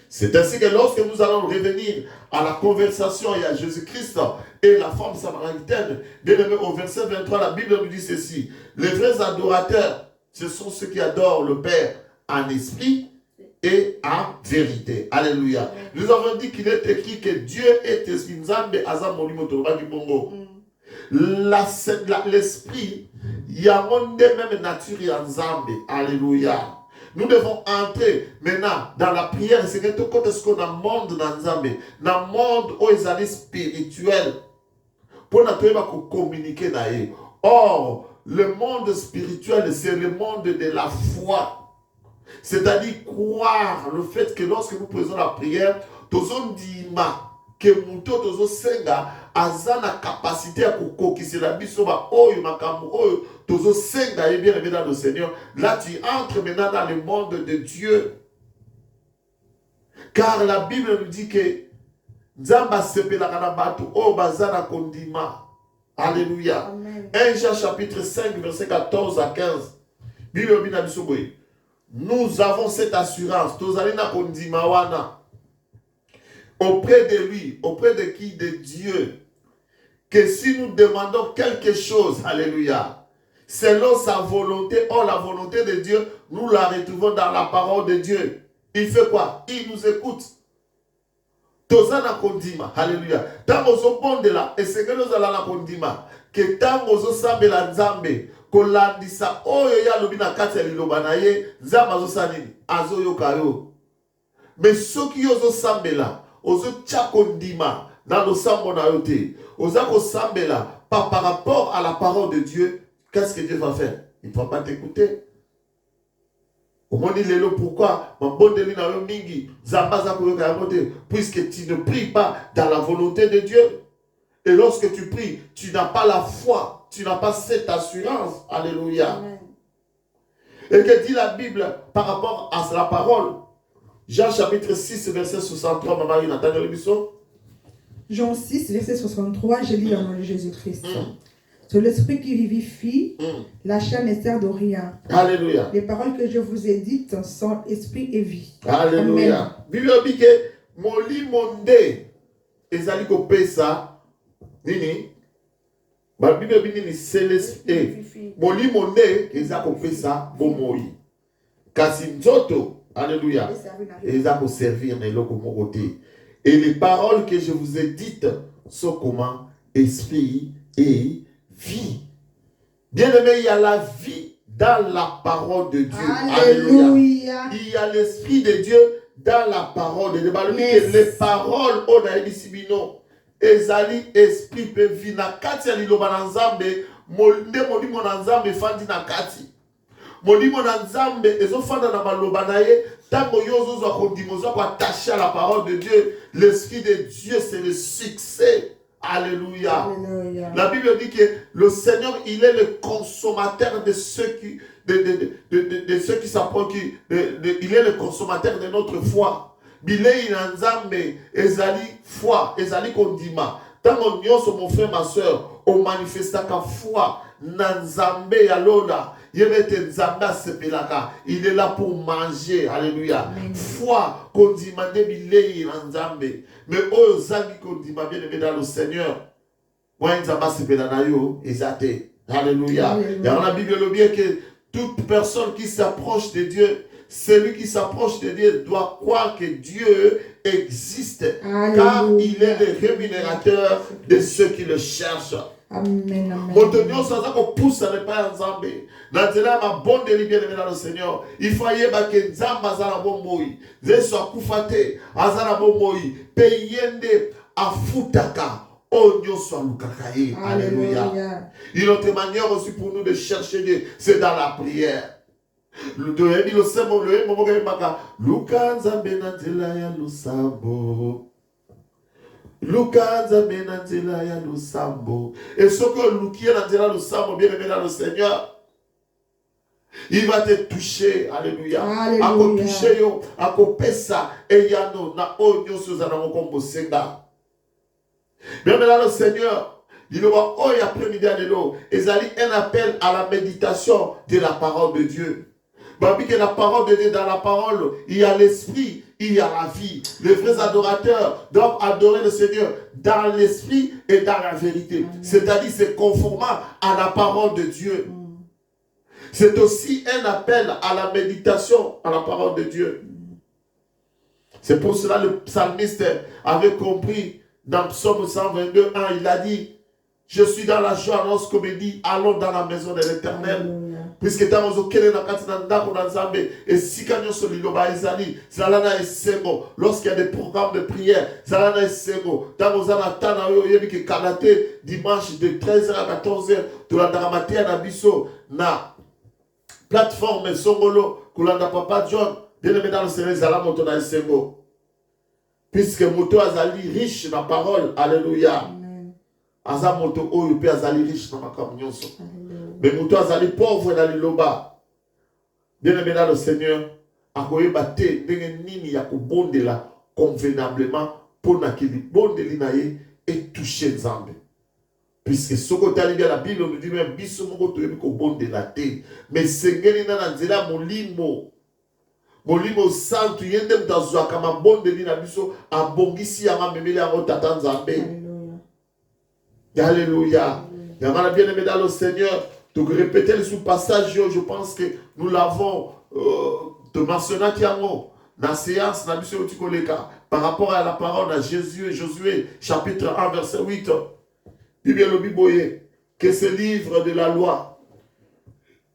C'est ainsi que lorsque nous allons revenir à la conversation et à Jésus-Christ et la femme samaritaine, bien aimé, au verset 23, la Bible nous dit ceci. Les vrais adorateurs, ce sont ceux qui adorent le Père en esprit et en vérité. Alléluia. Nous avons dit qu'il est écrit que Dieu est esprit. Nzambe aza molimo toloba du bongo. L'esprit, il y a monde même nature en Nzambe. Alléluia. Nous devons entrer maintenant dans la prière. C'est que tout ce qu'on a monde dans Nzambe, dans le monde où ils sont spirituels, pour nous communiquer d'ailleurs. Or, le monde spirituel, c'est le monde de la foi. C'est-à-dire croire le fait que lorsque nous faisons la prière, tous on dit que muto tozo senga azana capacité à kokokisela biso ba oyo makambo oyo tozo senga et bien aimé dans le Seigneur. Là tu entres maintenant dans le monde de Dieu, car la Bible nous dit que Nzamba sepelaka na bato o bazana kondima. Alléluia. 1 Jean chapitre 5 verset 14 à 15. Bible bina biso boye. Nous avons cette assurance tozali na kondima wana auprès de lui, auprès de qui? De Dieu. Que si nous demandons quelque chose, alléluia, selon sa volonté, or la volonté de Dieu, nous la retrouvons dans la parole de Dieu. Il fait quoi? Il nous écoute. Tozana kondima, alléluia. Tango zo bonde la, et c'est que nous allons la kondima, que tango zo sambe la nzambe, kolandisa oyo ya lobina kati ya liloba na ye, nzamba zo sanini, azo yokayo. Mais ceux qui osent sambe la, ozo tchakondima dans le sambo na yote, ozako sambela par rapport à la parole de Dieu. Qu'est-ce que Dieu va faire? Il ne va pas t'écouter. Au moins, il est là pourquoi puisque tu ne pries pas dans la volonté de Dieu. Et lorsque tu pries, tu n'as pas la foi, tu n'as pas cette assurance. Alléluia. Amen. Et que dit la Bible par rapport à la parole? Jean chapitre 6, verset 63, Maman Nathan de l'émission. Jean 6, verset 63, je lis au nom de Jésus-Christ. C'est l'esprit qui vivifie, la chair ne sert de rien. Alléluia. Les paroles que je vous ai dites sont esprit et vie. Alléluia. Bible dit que moli monde ezali ko pesa nini? Ba Bible dit c'est l'esprit. Moli monde ezali ko pesa bomoi. Kasi nzoto, alléluia, ezali ko servir na eloko moko te. Et les paroles que je vous ai dites sont comment? Esprit et vie. Bien aimé, il y a la vie dans la parole de Dieu. Alléluia. Il y a l'esprit de Dieu dans la parole de Dieu. Yes. Les paroles, on a dit Sibino, ezali esprit pe vie na kati ya liloba na Nzambe, nde molimo na Nzambe fandi na kati. Molimo na Nzambe ezofanda na maloba na ye, tango yozo zo kondimozo ko attaché à la parole de Dieu. L'esprit de Dieu, c'est le succès. Alléluia. Alléluia. La Bible dit que le Seigneur, il est le consommateur de ceux de ceux qui s'approchent, il est le consommateur de notre foi. Bilei na nzambe ezali foi, ezali kondima. Tango nyonso mon frère, ma soeur, on manifestaka foi na nzambe ya lola. Yebete nzambe sepelaka. Il est là pour manger. Alléluia. Foi kondima de bilei na nzambe. Mais oh zangi kondima bien aimé dans le Seigneur. Moi nzamba sepelana yo ezate. Alléluia. Dans la Bible le bien que toute personne qui s'approche de Dieu, celui qui s'approche de Dieu doit croire que Dieu existe. Alléluia. Car il est le rémunérateur de ceux qui le cherchent. Amen. Motonio sans qu'on pousse à ne pas ensemble. Dans ma bonne délibérée dans le Seigneur. Il faut y avoir que Nzamba azala bon moi. Zeso kufate azala bon moi. Payende afutaka. Alléluia. Une autre manière aussi pour nous de chercher Dieu, c'est dans la prière. Le et ce que Lukia Nandela le Sambo, bien aimé dans le Seigneur, il va te toucher. Alléluia. À quoi toucher, à quoi pesa, et yano, na onyo suzana mokombo senga. Bien aimé dans le Seigneur, il va oh après-midi à l'eau, et un appel à la méditation de la parole de Dieu. Babi que la parole de Dieu, dans la parole, il y a l'esprit, il y a la vie. Les vrais adorateurs doivent adorer le Seigneur dans l'esprit et dans la vérité. C'est-à-dire, c'est conformant à la parole de Dieu. C'est aussi un appel à la méditation à la parole de Dieu. C'est pour cela que le psalmiste avait compris dans Psaume 122, 1, il a dit, je suis dans la joie lorsqu'on me dit, allons dans la maison de l'Éternel. Puisque tant que kele na kati na ndako na Nzambe et si kanyo solilo ba ezali zala na esengo lorsqu'il y a des programmes de prière zala na esengo tant que zana tana yo yebi ke kanate dimanche de 13h à 14h to la dramatia na biso na plateforme songolo kulanda papa John bien-aimé dans le Seigneur zala moto na esengo puisque moto azali riche na parole. Alléluia. Aza moto oyo pe azali riche na makambo nyonso. Mais moto azali pauvre dans le loba. Bien aimé dans le Seigneur, akoye bate ndenge nini ya kobondela convenablement pour na kili bondeli na ye et toucher Nzambe. Puisque soko tali bien la Bible nous dit même biso moko toyebi kobondela te. Mais sengeli na nzela molimo. Molimo santu yende mtazwa kama bondeli na biso abongisi ya mamemeli ya tata Nzambe. Alléluia. Alléluia. Bien aimé dans le Seigneur. Donc répéter le sous-passage, je pense que nous l'avons te mentionné dans la séance par rapport à la parole de Josué, chapitre 1, verset 8. Bible que ce livre de la loi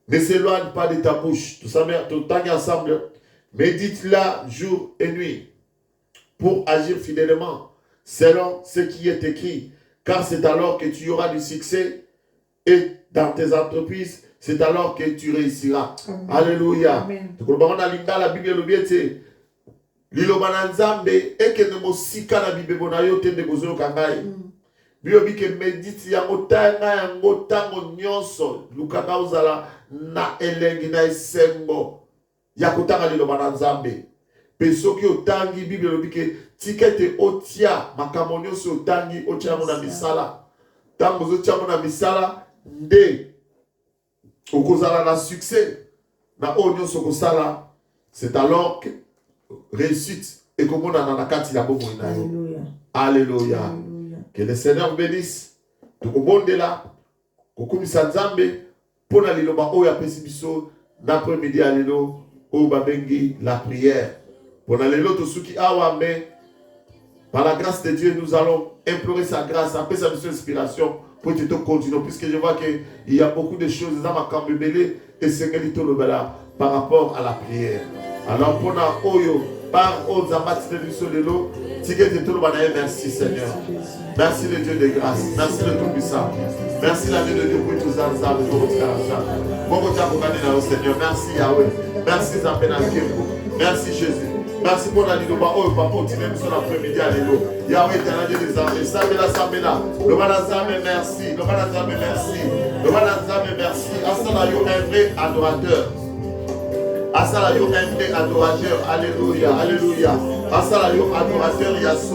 ne s'éloigne pas de ta bouche. Tout ça, tout ensemble, médite-la jour et nuit pour agir fidèlement selon ce qui est écrit, car c'est alors que tu auras du succès et dans tes entreprises, c'est alors que tu réussiras. Amen. Alléluia. La Bible le bien c'est liloba nzambe et que ne mosika na Bible bonayo tende bozo kangai. Biobi que médite ya motanga ya ngotango nyonso lukaka uzala na elengi na esengo ya kotanga liloba nzambe. Peso ki otangi Bible le que tikete otia makambo nyonso otangi otia mona misala. Tango otia mona misala nde okozala na succès na onyo sokosala, c'est alors que réussite et comme na nakati ya bomo ina yo. Alléluia. Que le Seigneur bénisse tokobondela kokumisa Nzambe pona liloba oyo apesi biso d'après-midi à lelo o babengi la prière pona lelo tosuki awa mais par la grâce de Dieu nous allons implorer sa grâce après sa mission d'inspiration pour te continuer, puisque je vois qu'il y a beaucoup de choses dans ma cambébélé et c'est par rapport à la prière. Alors, pour la Oyo, par Ozamati de l'eau, merci Seigneur. Merci le Dieu de grâce. Merci le Tout-Puissant. Merci la Dieu de Dieu pour tous les ensemble. Seigneur. Merci Yahweh. Merci Zapenakembo. Merci Jésus. Merci pour la ligne. Oh, papa, tu m'aimes sur l'après-midi. Alléluia. Yahweh, éternel Dieu des armées. Samela, Samela. Le Manazame, merci. Le Manazame, merci. Le Manazame, merci. Asalayo, un vrai adorateur. Asalayo, un vrai adorateur. Alléluia. Alléluia. Asalayo, adorateur. Yasso.